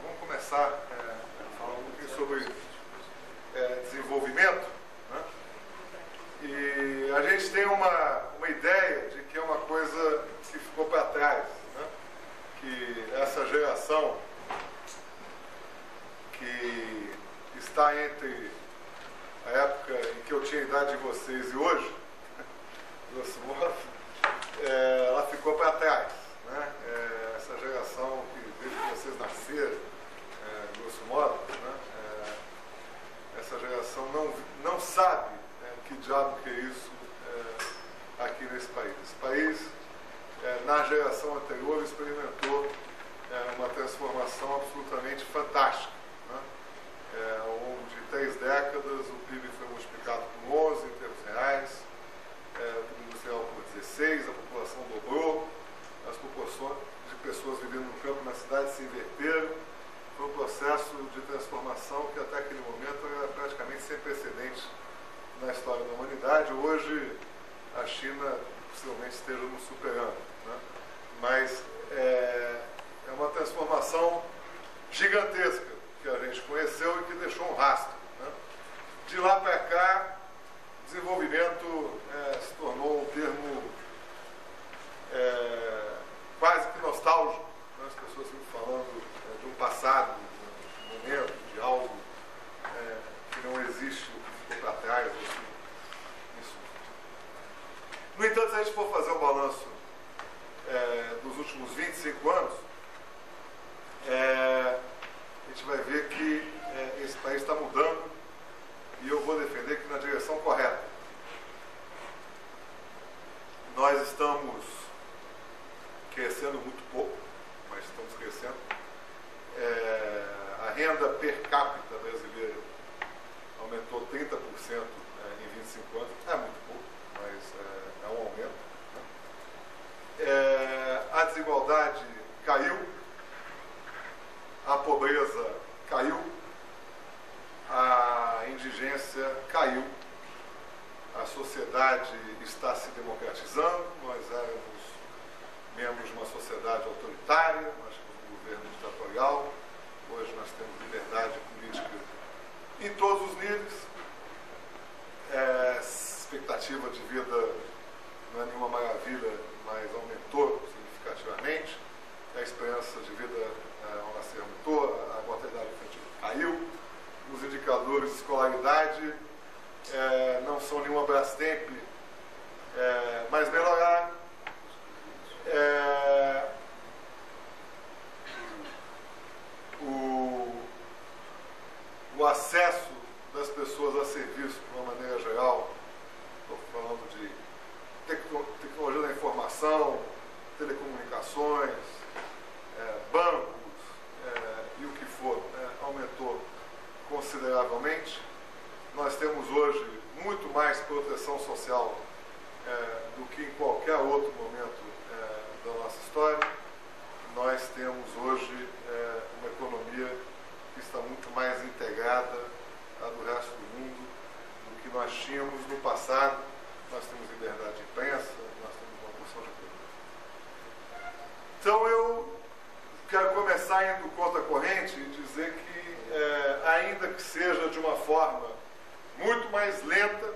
vamos começar falando um pouquinho sobre desenvolvimento, né? E a gente tem uma ideia de que é uma coisa que ficou para trás, né? Que essa geração que está entre a época em que eu tinha a idade de vocês e hoje, grosso modo, ela ficou para trás, né? Essa geração que desde que vocês nasceram, grosso modo, né? Essa geração não sabe que diabo que é isso aqui nesse país. Esse país, na geração anterior, experimentou uma transformação absolutamente fantástica, né? Ao longo de 3 décadas, o PIB foi multiplicado por 11 em termos reais, o PIB industrial por 16, a população dobrou, as proporções de pessoas vivendo no campo e na cidade se inverteram. Foi um processo de transformação que até aquele momento era praticamente sem precedentes na história da humanidade. Hoje a China possivelmente esteja nos superando, né? Mas é uma transformação gigantesca que a gente conheceu e que deixou um rastro, né? De lá para cá, desenvolvimento se tornou um termo quase que nostálgico, né? As pessoas ficam falando de um passado, de um momento, de algo que não existe, o que ficou para trás. Isso. No entanto, se a gente for fazer um balanço dos últimos 25 anos, a gente vai ver que esse país está mudando e eu vou defender que na direção correta. Nós estamos crescendo muito pouco, mas estamos crescendo. A renda per capita brasileira aumentou 30% em 25 anos. É muito pouco, mas é um aumento, né? A desigualdade caiu, a pobreza caiu, a indigência caiu, a sociedade está se democratizando. Nós éramos membros de uma sociedade autoritária, nós tínhamos um governo ditatorial, hoje nós temos liberdade política em todos os níveis. Expectativa de vida não é nenhuma maravilha, mas aumentou significativamente. A esperança de vida ao nascer aumentou, a mortalidade infantil caiu, os indicadores de escolaridade não são nenhuma Brastemp, mas melhoraram. O acesso das pessoas a serviço, de uma maneira geral, estou falando de tecnologia da informação, telecomunicações, bancos e o que for, aumentou consideravelmente. Nós temos hoje muito mais proteção social do que em qualquer outro momento da nossa história. Nós temos hoje uma economia que está muito mais integrada à do resto do mundo do que nós tínhamos no passado. Nós temos liberdade de imprensa, nós temos uma porção de coisas. Então eu quero começar indo contra a corrente e dizer que, ainda que seja de uma forma muito mais lenta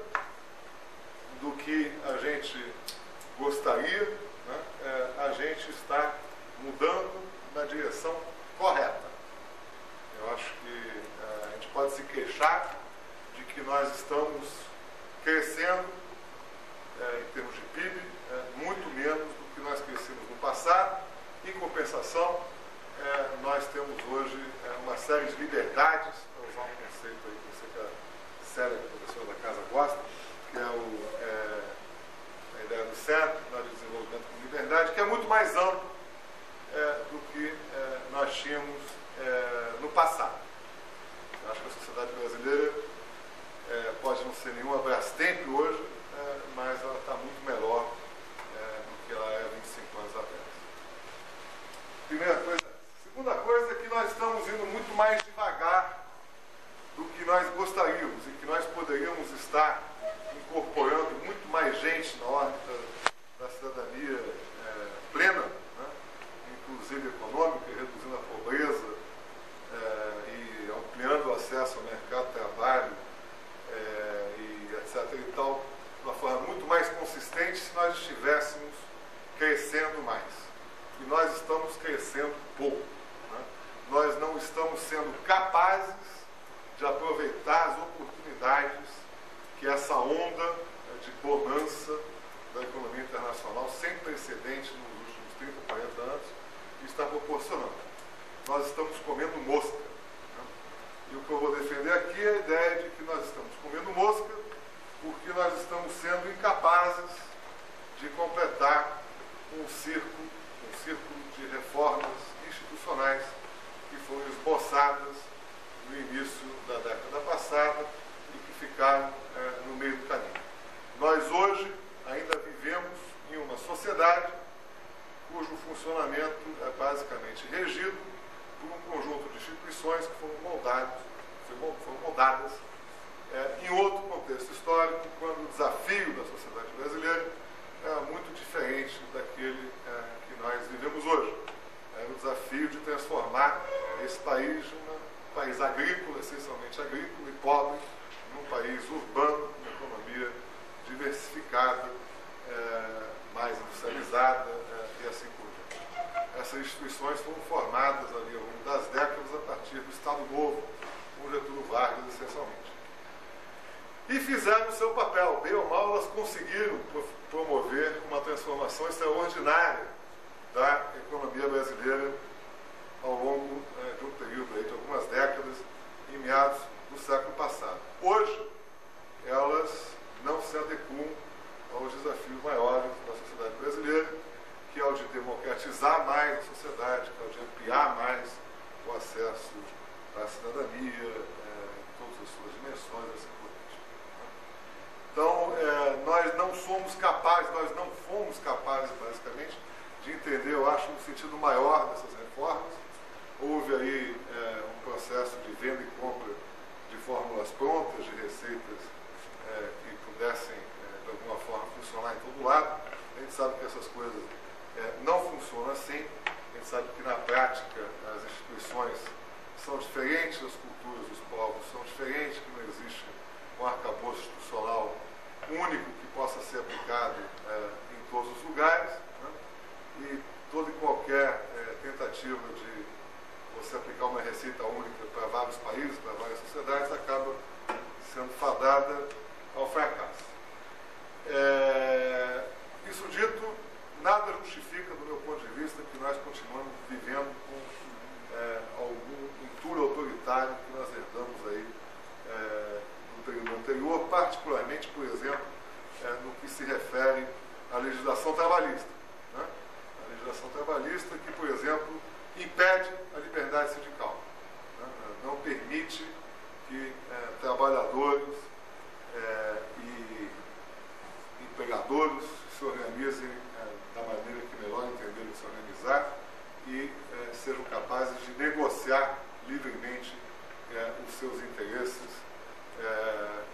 do que a gente gostaria, né, a gente está mudando na direção correta. Eu acho que a gente pode se queixar de que nós estamos crescendo em termos de PIB muito menos do que nós crescemos no passado. Em compensação, nós temos hoje uma série de liberdades, para usar um conceito aí que você, que é sério, que a professora da casa gosta, que é a ideia do centro, de desenvolvimento com liberdade, que é muito mais amplo do que nós tínhamos no passado. Eu acho que a sociedade brasileira pode não ser nenhuma Brastemp hoje, mas ela está muito melhor do que ela era 25 anos atrás. Primeira coisa. Segunda coisa é que nós estamos indo muito mais devagar do que nós gostaríamos e que nós poderíamos estar incorporando muito mais gente na órbita da cidadania plena, né? Inclusive econômica, reduzindo a pobreza e tal, de uma forma muito mais consistente se nós estivéssemos crescendo mais. E nós estamos crescendo pouco. Né? Nós não estamos sendo capazes de aproveitar as oportunidades que essa onda de bonança da economia internacional sem precedente nos últimos 30, 40 anos está proporcionando. Nós estamos comendo mosca. Né? E o que eu vou defender aqui é a ideia de que nós estamos comendo mosca porque nós estamos sendo incapazes de completar um círculo de reformas institucionais que foram esboçadas no início da década passada e que ficaram no meio do caminho. Nós hoje ainda vivemos em uma sociedade cujo funcionamento é basicamente regido por um conjunto de instituições que foram moldadas em outro contexto histórico, quando o desafio da sociedade brasileira era muito diferente daquele que nós vivemos hoje. Era o desafio de transformar esse país de um país agrícola, essencialmente agrícola e pobre, num país urbano, com uma economia diversificada, mais industrializada e assim por diante. Essas instituições foram formadas ali ao longo das décadas a partir do Estado Novo, com Getúlio Vargas, essencialmente. E fizeram o seu papel. Bem ou mal, elas conseguiram promover uma transformação extraordinária da economia brasileira ao longo de um período aí, de algumas décadas, em meados do século passado. Hoje, elas não se adequam aos desafios maiores da sociedade brasileira, que é o de democratizar mais a sociedade, que é o de ampliar mais o acesso à cidadania, em todas as suas dimensões, assim por diante. Então, nós não fomos capazes, basicamente, de entender, eu acho, um sentido maior dessas reformas. Houve aí um processo de venda e compra de fórmulas prontas, de receitas que pudessem, de alguma forma, funcionar em todo lado. A gente sabe que essas coisas não funcionam assim. A gente sabe que, na prática, as instituições são diferentes, as culturas dos povos são diferentes, que não existe um arcabouço institucional único que possa ser aplicado em todos os lugares. Né? E toda e qualquer tentativa de você aplicar uma receita única para vários países, para várias sociedades, acaba sendo fadada ao fracasso. Isso dito, nada justifica, do meu ponto de vista, que nós continuamos vivendo com algum entulho autoritário que nós herdamos aí do período anterior, particularmente, por exemplo, no que se refere à legislação trabalhista. Né? A legislação trabalhista que, por exemplo, impede a liberdade sindical. Né? Não permite que trabalhadores e empregadores se organizem da maneira que melhor entenderem se organizar e sejam capazes de negociar livremente os seus interesses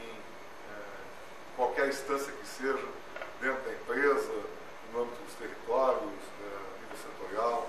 em qualquer instância que seja, dentro da empresa, no âmbito dos territórios, nível setorial,